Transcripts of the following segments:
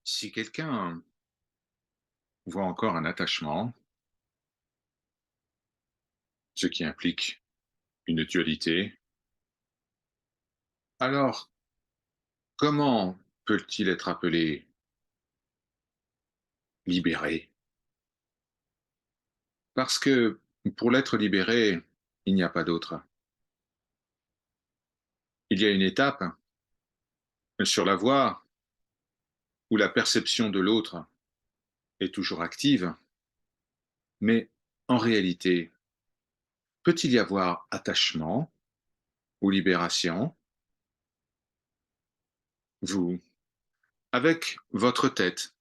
Si quelqu'un voit encore un attachement, ce qui implique une dualité, alors comment peut-il être appelé libéré? Parce que pour l'être libéré, il n'y a pas d'autre. Il y a une étape sur la voie où la perception de l'autre est toujours active, mais en réalité, peut-il y avoir attachement ou libération? Vous, avec votre tête,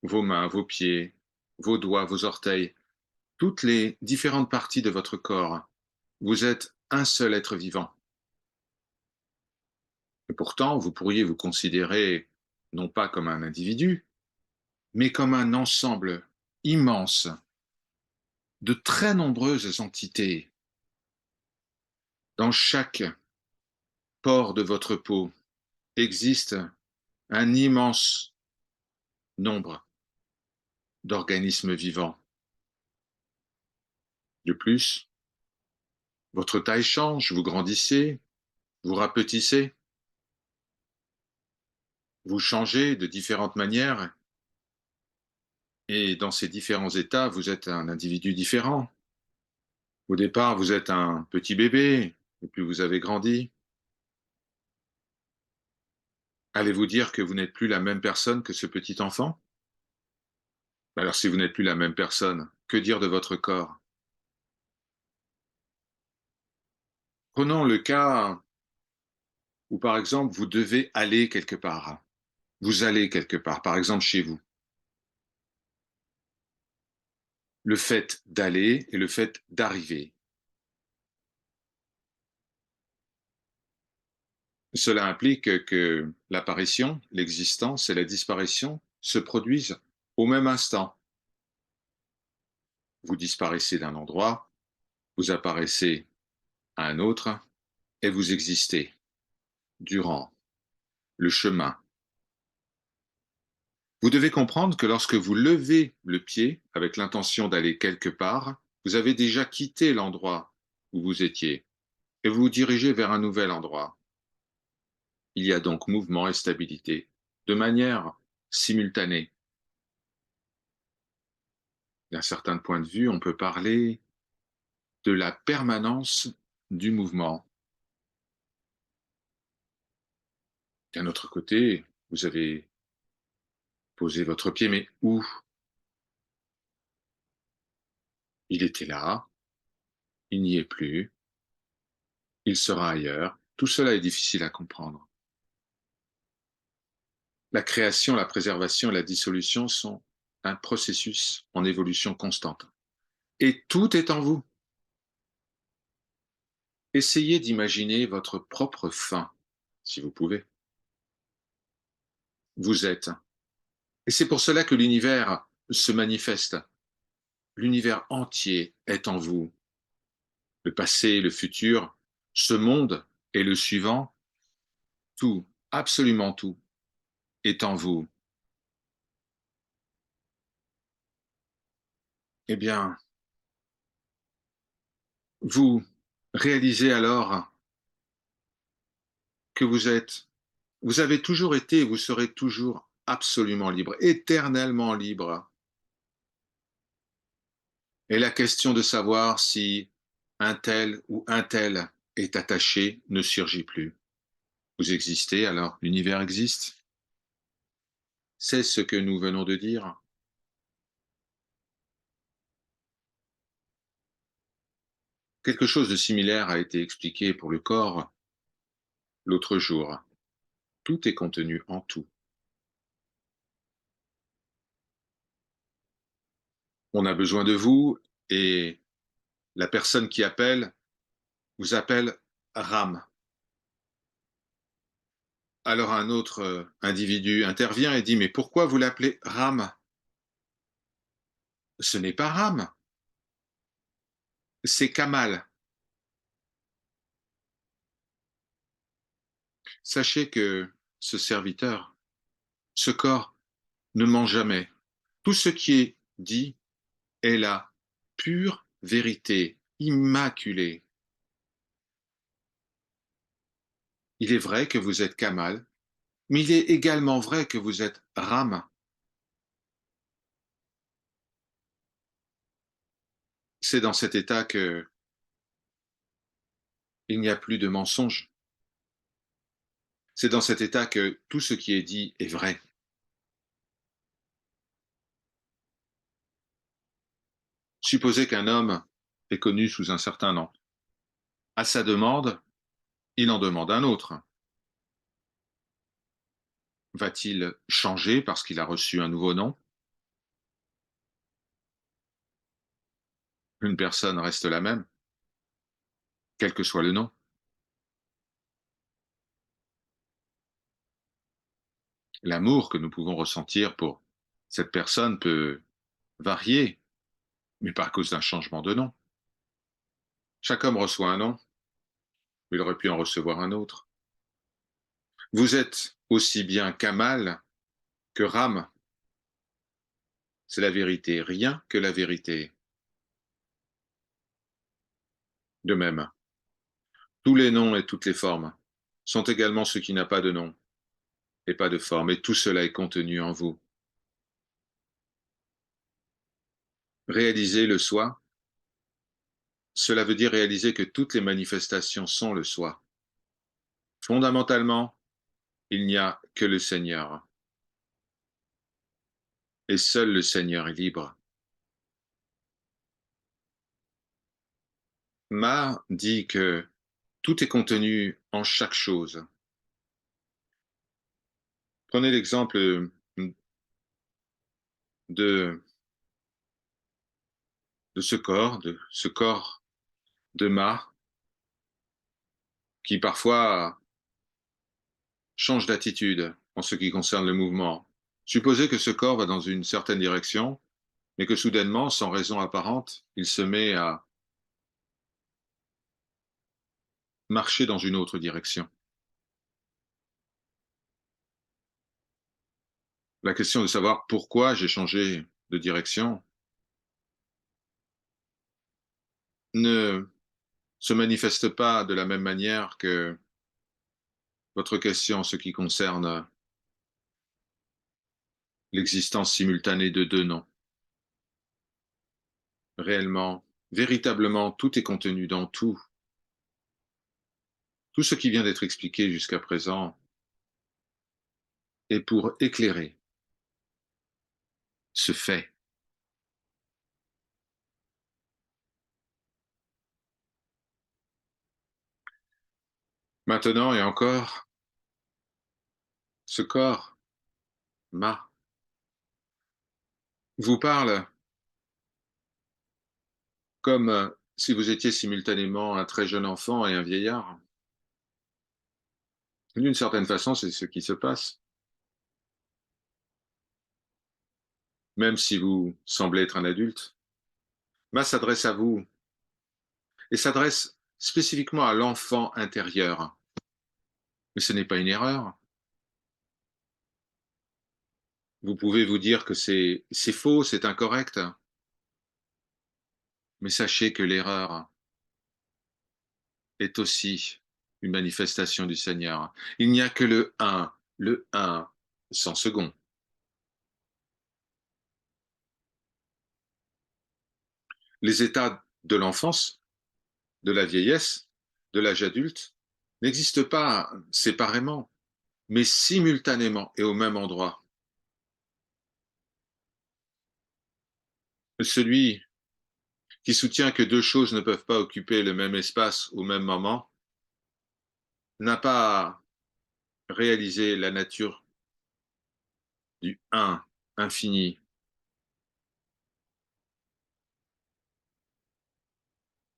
vos mains, vos pieds, vos doigts, vos orteils, toutes les différentes parties de votre corps, vous êtes un seul être vivant. Et pourtant, vous pourriez vous considérer non pas comme un individu, mais comme un ensemble immense de très nombreuses entités. Dans chaque pore de votre peau existe un immense nombre d'organismes vivants. De plus, votre taille change, vous grandissez, vous rapetissez, vous changez de différentes manières et dans ces différents états, vous êtes un individu différent. Au départ, vous êtes un petit bébé et puis vous avez grandi. Allez-vous dire que vous n'êtes plus la même personne que ce petit enfant? Alors si vous n'êtes plus la même personne, que dire de votre corps? Prenons le cas où, par exemple, vous devez aller quelque part. Vous allez quelque part, par exemple chez vous. Le fait d'aller et le fait d'arriver. Cela implique que l'apparition, l'existence et la disparition se produisent au même instant. Vous disparaissez d'un endroit, vous apparaissez à un autre et vous existez durant le chemin. Vous devez comprendre que lorsque vous levez le pied avec l'intention d'aller quelque part, vous avez déjà quitté l'endroit où vous étiez et vous vous dirigez vers un nouvel endroit. Il y a donc mouvement et stabilité de manière simultanée. D'un certain point de vue, on peut parler de la permanence du mouvement. D'un autre côté, vous avez posé votre pied, mais où? Il était là, il n'y est plus, il sera ailleurs. Tout cela est difficile à comprendre. La création, la préservation et la dissolution sont un processus en évolution constante. Et tout est en vous. Essayez d'imaginer votre propre fin, si vous pouvez. Vous êtes. Et c'est pour cela que l'univers se manifeste. L'univers entier est en vous. Le passé, le futur, ce monde et le suivant, tout, absolument tout, est en vous. Eh bien, vous réalisez alors que vous avez toujours été et vous serez toujours absolument libre, éternellement libre. Et la question de savoir si un tel ou un tel est attaché ne surgit plus. Vous existez, alors l'univers existe. C'est ce que nous venons de dire. Quelque chose de similaire a été expliqué pour le corps l'autre jour. Tout est contenu en tout. On a besoin de vous et la personne qui appelle vous appelle Ram. Alors un autre individu intervient et dit, mais pourquoi vous l'appelez Ram? Ce n'est pas Ram, c'est Kamal. Sachez que ce serviteur, ce corps, ne ment jamais. Tout ce qui est dit est la pure vérité, immaculée. Il est vrai que vous êtes Kamal, mais il est également vrai que vous êtes Ram. C'est dans cet état que il n'y a plus de mensonge. C'est dans cet état que tout ce qui est dit est vrai. Supposez qu'un homme est connu sous un certain nom. À sa demande, il en demande un autre. Va-t-il changer parce qu'il a reçu un nouveau nom? Une personne reste la même, quel que soit le nom. L'amour que nous pouvons ressentir pour cette personne peut varier, mais pas à cause d'un changement de nom. Chaque homme reçoit un nom, mais il aurait pu en recevoir un autre. Vous êtes aussi bien Kamal que Ram. C'est la vérité, rien que la vérité. De même, tous les noms et toutes les formes sont également ce qui n'a pas de nom et pas de forme, et tout cela est contenu en vous. Réaliser le soi, cela veut dire réaliser que toutes les manifestations sont le soi. Fondamentalement, il n'y a que le Seigneur, et seul le Seigneur est libre. Ma dit que tout est contenu en chaque chose. Prenez l'exemple de, de ce corps de Ma, qui parfois change d'attitude en ce qui concerne le mouvement. Supposez que ce corps va dans une certaine direction, mais que soudainement, sans raison apparente, il se met à marcher dans une autre direction. La question de savoir pourquoi j'ai changé de direction ne se manifeste pas de la même manière que votre question en ce qui concerne l'existence simultanée de deux noms. Réellement, véritablement, tout est contenu dans tout. Tout ce qui vient d'être expliqué jusqu'à présent est pour éclairer ce fait. Maintenant et encore, ce corps, Ma, vous parle comme si vous étiez simultanément un très jeune enfant et un vieillard. D'une certaine façon, c'est ce qui se passe. Même si vous semblez être un adulte, Ma s'adresse à vous et s'adresse spécifiquement à l'enfant intérieur. Mais ce n'est pas une erreur. Vous pouvez vous dire que c'est faux, c'est incorrect, mais sachez que l'erreur est aussi une manifestation du Seigneur. Il n'y a que le un sans second. Les états de l'enfance, de la vieillesse, de l'âge adulte n'existent pas séparément, mais simultanément et au même endroit. Celui qui soutient que deux choses ne peuvent pas occuper le même espace au même moment n'a pas réalisé la nature du un infini.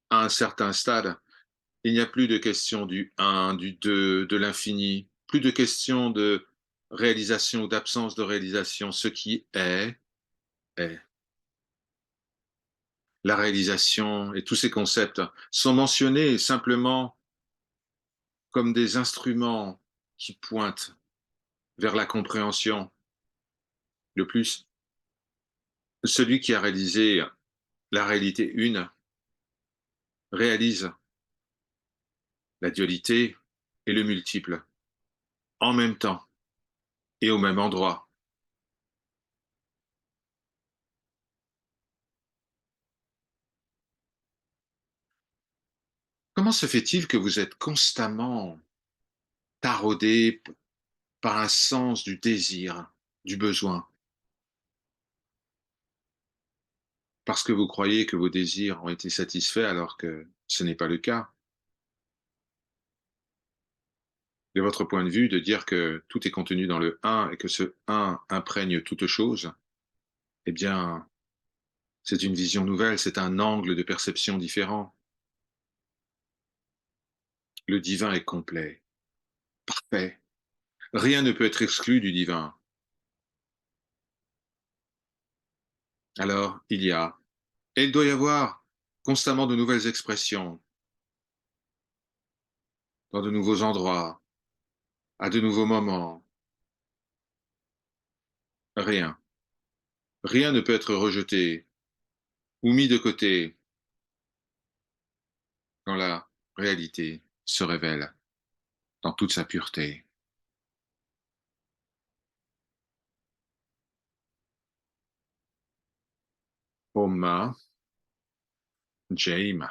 À un certain stade, il n'y a plus de question du un, du 2, de l'infini, plus de question de réalisation ou d'absence de réalisation. Ce qui est. La réalisation et tous ces concepts sont mentionnés simplement comme des instruments qui pointent vers la compréhension. le plus. Celui qui a réalisé la réalité une réalise la dualité et le multiple en même temps et au même endroit. Comment se fait-il que vous êtes constamment taraudé par un sens du désir, du besoin? Parce que vous croyez que vos désirs ont été satisfaits alors que ce n'est pas le cas. De votre point de vue, de dire que tout est contenu dans le un et que ce un imprègne toute chose, eh bien, c'est une vision nouvelle, c'est un angle de perception différent. Le divin est complet, parfait. Rien ne peut être exclu du divin. Alors, il y a, et il doit y avoir constamment de nouvelles expressions, dans de nouveaux endroits, à de nouveaux moments. Rien, rien ne peut être rejeté ou mis de côté quand la réalité se révèle dans toute sa pureté. Om Jaima.